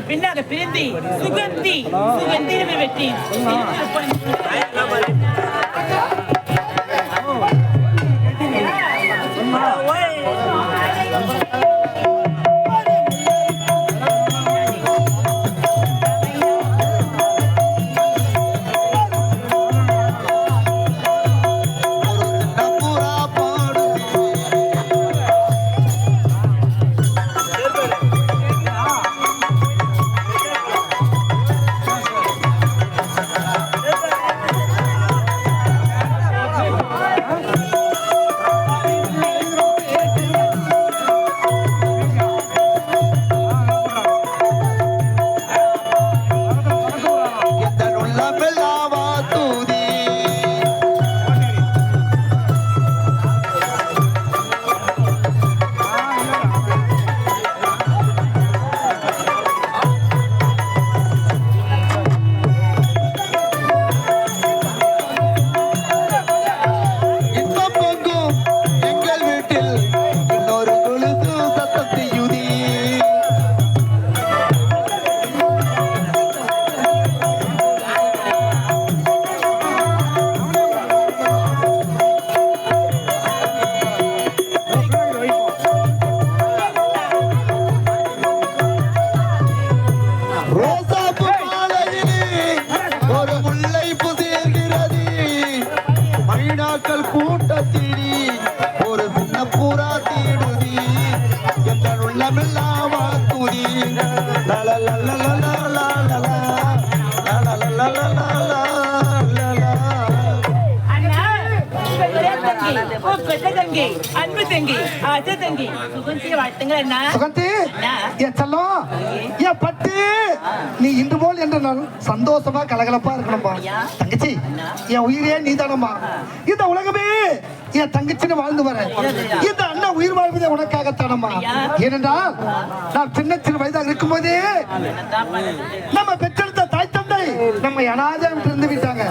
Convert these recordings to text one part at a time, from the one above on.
பின்னாக பிரிந்தி சுகந்தி சுகந்தி வெற்றி அன்பு தங்கி ஆசை தங்கி சுகந்திய வாழ்த்துங்கள் அண்ணா. சுகந்தி என் செல்லம் என் பட்டு நீ இன்று போல் என்று நான் சந்தோஷமா கலகலப்பா இருக்கணும்பா. தங்கச்சி என் உயிரே நீ தானம்மா. இந்த உலகமே என் தங்கச்சின்னு வாழ்ந்து வர இந்த அண்ணன் உயிர் வாழ்வதே உனக்காகத்தானம்மா. ஏனென்றால் நான் சின்ன வயதாக இருக்கும் போதே நம்ம பெற்றெடுத்த தாய் தந்தை நம்ம அனாதை இருந்து விட்டாங்க.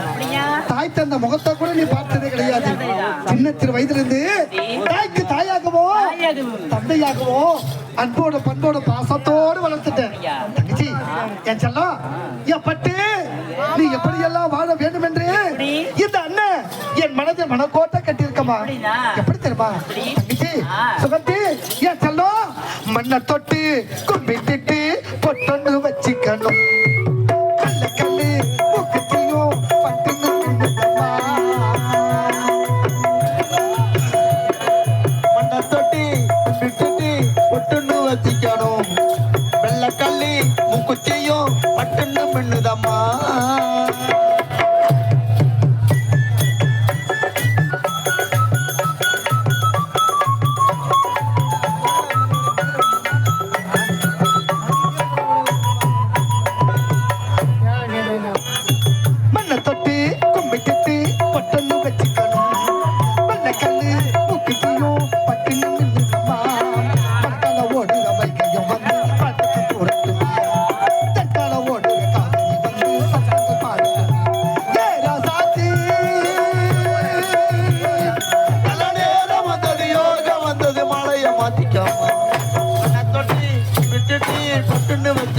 தாய் தந்தை முகத்தை கூட நீ பார்த்ததே கிடையாது. சின்ன வயதிலிருந்து தாய்க்கு தாயாகவோ தந்தையாகவோ அன்போட பண்போட பாசத்தோடு வளர்த்துட்டேன். தங்கச்சி என் செல்லம் என் பட்டு நீ எப்படியெல்லாம் வாழ வேண்டும் என்று இந்த அண்ணன் என் மனதை மனக்கோட்டை கட்டியிருக்கமா. எப்படி தெரியுமா தங்கச்சி சுகந்தி என் செல்லம் மண்ணை தொட்டு கும்பிட்டு பொட்டொன்னு வச்சுக்கணும். கல்லு கல்லு மூக்கத்தையும் பட்டுன்னு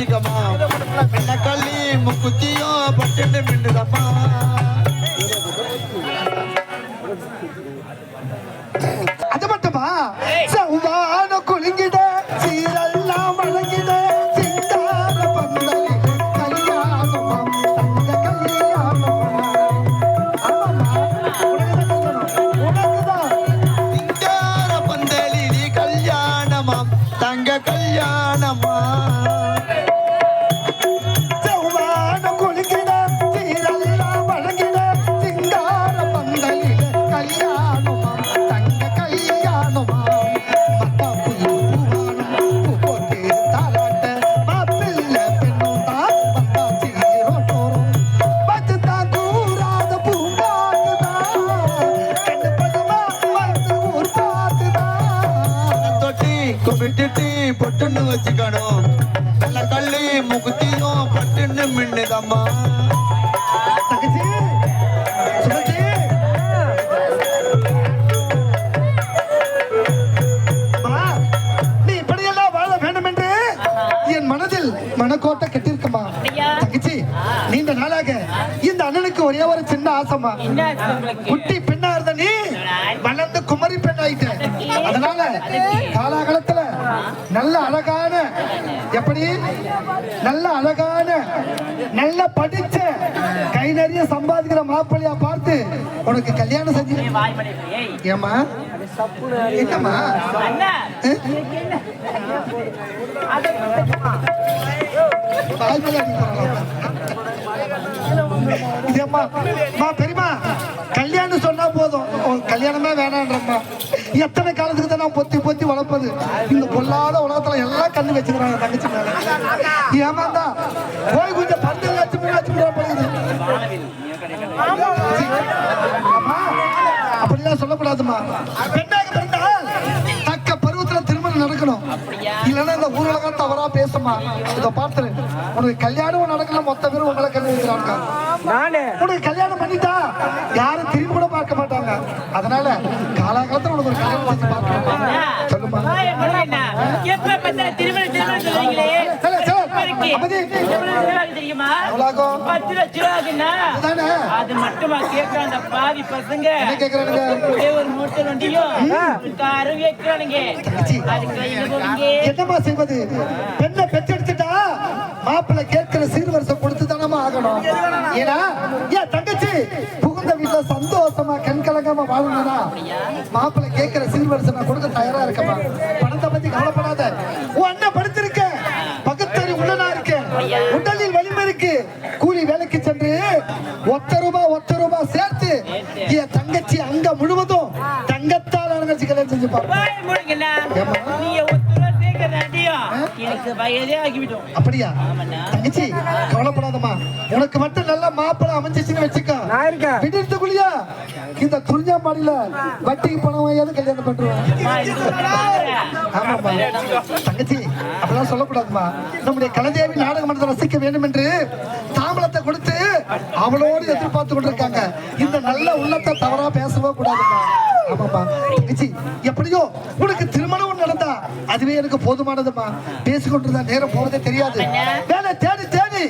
வச்சுக்கமா என்ன கள்ளி முக்குத்தியும் பட்டு மின்னுதம்மா அது மட்டுமா செவ்வான குலுங்கிட சீரெல்லாம் வழங்கிட சிங்கார பந்தலில் கல்யாணமாம் தங்க கல்யாணமாம். ஆமாம்மா, உனக்குதான் சிங்கார பந்தலில் கல்யாணமாம் தங்க கல்யாணமா செவ்வான குலுங்கிட சீரெல்லாம் வழங்கிட சிங்கார பந்தலில் கல்யாணமாம் தங்க கல்யாணமாம். மத்தாப்பு பூவானம் பூ போட்டு தாலாட்ட மாப்பிள்ளை பெண்ணும் தான் வந்தாச்சி ரோட்டோரம் பார்த்துதான் கூறாத பூம்பாக்குதான் கண்ணு படமா வந்து ஊர் பார்த்துதான். தொட்டி கும்பிட்டுட்டு பொட்டுன்னு வச்சுக்கணும் நல்ல கள்ளி முக்குத்தியும் பட்டுன்னு மின்னுதம்மா தங்கச்சி சுமதி அம்மா, நீ இப்படியெல்லாம் வாழ வேண்டும் என்று என் மனதில் மனக்கோட்டை கட்டிருக்கமா அப்படியா? தங்கச்சி நீண்ட நாளாக இந்த அண்ணனுக்கு ஒரே ஒரு சின்ன ஆசைமா என்ன ஆச்சு உங்களுக்கு? குட்டி பெண்ணா இருந்த நீ வளர்ந்து குமரி பெண் ஆயிட்ட அதனால காலாகாலத்துல நல்ல அழகான எப்படி நல்ல அழகான நல்ல படிச்ச கை நிறைய சம்பாதிக்கிற மாப்பிள்ளையா பார்த்து உனக்கு கல்யாணம் செஞ்சு ஏய், வாய் மடை, ஏய். ஏமா என்னம்மா அண்ணா, ஆ? உங்களுக்கு என்ன? அதை வாய் மேல அடிக்கிறாங்களா? இதேம்மா, மா பெரியம்மா கல்யாணம் சொன்னா போதும் உன் கல்யாணமே வேணான்றம்மா. எத்தனை காலத்துக்கு தான் நான் பொத்தி பொத்தி வளர்ப்பது இந்த பொல்லாத உலகத்துல எல்லாம் கண்ணு வச்சுக்கிறாங்க தங்கச்சி மேல. ஏமாந்தா போய் கொஞ்சம் 10 லட்சம் 3 லட்சம் ரூபாய் படுது. அம்மா அப்படிலாம் சொல்லக்கூடாதுமா. பெண்ணாக பிறந்தால் தக்க பருவத்துல திருமணம் நடக்கணும். இல்லைன்னா இந்த ஊரலகம் தவறா பேசுமா. இதை பார்த்துரு உனக்கு கல்யாணம் நடக்கல மொத்த பேரும் உங்களை கண்ணு வைக்கிறாங்க. உனக்கு கல்யாணம் பண்ணிட்டா யாரும் திரும்பி கூட பார்க்க மாட்டாங்க. அதனால காலாகாலத்துல உனக்கு ஒரு கல்யாணம் செஞ்சு பார்க்கணும். சொல்லுமா. வாயை மூடுங்கண்ணா. எப்ப பார்த்தாலும் திருமணம் திருமணம் சொல்றீங்களே. சரி, சரி. எப்ப இருக்கு? அமைதி. எவ்வளவு செலவாகுது தெரியுமா? எவ்வளவாகும்? 10 லட்சம் ரூபா ஆகுதுண்ணா. அதானே? அது மட்டுமா கேட்கறான் அந்த பாவி பசங்க. என்ன கேக்குறானுங்க? ஒரே ஒரு மூட்டை வண்டியும் ஒரு காரும் கேட்கறானுங்க. தங்கச்சி. அதுக்கு கையில போவீங்க. என்னம்மா செய்வது? பெண்ணை பெற்றெடுத்துட்டா மாப்பிள்ளை கேட்கிற சீர்வரிசம் கொடுத்து தானமா ஆகணும். ஏன்னா ஏன் தங்கச்சி புகுந்த வீட்டுல சந்தோஷமா கண் கலங்காம வாழணும்னா மாப்பிள்ளை கேட்கிற சீர்வரிசம் நான் கொடுக்க தயாரா இருக்கமா. பணத்தை பத்தி கவலைப்படாத. உன் அண்ணன் படிச்சிருக்க பகுத்தறி உள்ளனா இருக்க உடலில் வலிமை இருக்கு. கூலி வேலைக்கு சென்று ஒத்த ரூபாய் சேர்த்து என் தங்கச்சி அங்க முழுவதும் தங்கத்தால் அலங்கரிச்சு கல்யாணம் செஞ்சு பாரு. வாயை மூடுங்கண்ணா. ஏம்மா? நீங்க ஒத்துழைப்பு சேர்க்கறதாண்டியும் எனக்கு வயதே ஆகிவிடும். அப்படியா தங்கச்சி கவலைப்படாதம்மா. உனக்கு மட்டும் நல்ல மாப்பிள்ளை அமைஞ்சிச்சுன்னு வச்சுக்கோ. விடுறதுக்குள்ளயா இந்த துணிஞ்சாம்பாடியில வட்டிக்கு பணம் வாங்கியாவது கல்யாணம் பண்றோம். ஆமாம்மா தங்கச்சி அப்படிலாம் சொல்லக்கூடாதுமா. நம்முடைய கலைதேவி நாடக மன்றத்தை ரசிக்க வேண்டும் என்று தாம்பலத்தை கொடுத்து அவளோடு எதிர்பார்த்து கொண்டிருக்காங்க. இந்த நல்ல உள்ளத்தை தவறா பேசவே கூடாதுமா. ஆமாம்மா தங்கச்சி எப்படியோ உனக்கு திருமணம் நடந்தா அதுவே எனக்கு போதுமானதுமா. பேசிக்கொண்டிருந்தா நேரம் போறதே தெரியாது. வேலை தேடி தேடி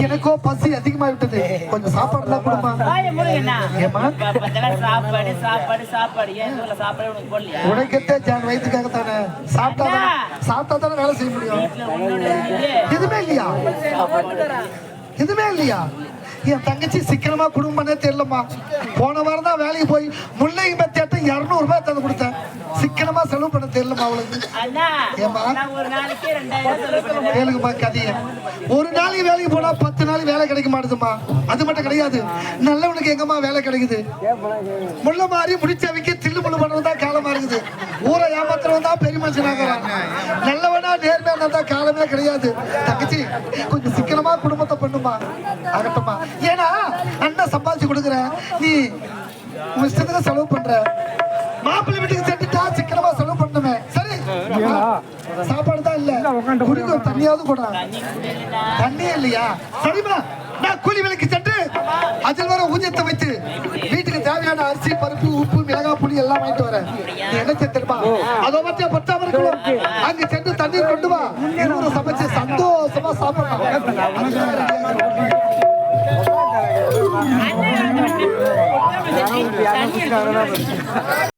எனக்கோ பசி அதிகமா விட்டது. கொஞ்சம் சாப்பாடு எல்லாம் கொடுமா. வாயை மூடுங்கண்ணா. ஏம்மா? இப்ப பார்த்தாலும் சாப்பாடு சாப்பாடு சாப்பாடு. ஏன் ஊர்ல சாப்பாடு உனக்கு போடலையா? உனக்கத்தே ஜான் வயிற்றுக்காக தானே சாப்பிட்டா தானே வேலை செய்ய முடியும். வீட்டுல உன்னோட இது எதுவுமே இல்லையா? எதுவுமே இல்லையா? என் தங்கச்சி சிக்கனமா குடும்பம் பண்ணே தெரியலம்மா. போன வாரம் தான் வேலைக்கு போய் முல்லைக்கு பத்தியாட்ட 200 ரூபாய் தந்து கொடுத்தேன். சிக்கனமா செலவு பண்ண தெரியலம்மா அவளுக்கு. அண்ணா, ஏம்மா? நான் ஒரு நாளைக்கு 2000 செலவு பண்ணுவேன். வேலைக்குமா கதைய ஒரு நாளைக்கு வேலைக்கு போனா 10 நாளைக்கு வேலை கிடைக்க மாட்டுதுமா. அது மட்டும் கிடையாது நல்லவனுக்கு எங்கம்மா வேலை கிடைக்குது. முள்ள மாதிரி முடிச்சவைக்கு தில்லு முள்ளு பண்றது தான் காலமா இருக்குது. ஊரை ஏமாத்துறவன் தான் பெரிய மனுஷனாகிறான். நல்லவனா நேர்மையா தான் காலமே கிடையாது. தங்கச்சி கொஞ்சம் சிக்கனமா குடும்பத்தை பண்ணுமா. ஆகட்டுமா. ஏன்னா அண்ணன் சம்பாதிச்சு கொடுக்குற நீ உன் இஷ்டத்துக்கு செலவு பண்ற. மாப்பிள்ளை வீட்டுக்கு செட்டுட்டா சிக்கனமா செலவு பண்ணுமே. சரி சாப்பாடு தான் இல்ல குடிக்க தண்ணியாவது கூட தண்ணியே இல்லையா? சரிமா நான் கூலி வேலைக்கு சென்று அதில் வர ஊதியத்தை வைத்து வீட்டுக்கு தேவையான அரிசி பருப்பு உப்பு மிளகாய் புளி எல்லாம் வாங்கிட்டு வரேன் நீ என்ன தெரியுமா அதோ மட்டும் பற்றாம இருக்கணும் அங்க சென்று தண்ணீர் கொண்டு வா இருவரும் சமைச்சு சந்தோஷமா சாப்பிடலாம் அண்ணன்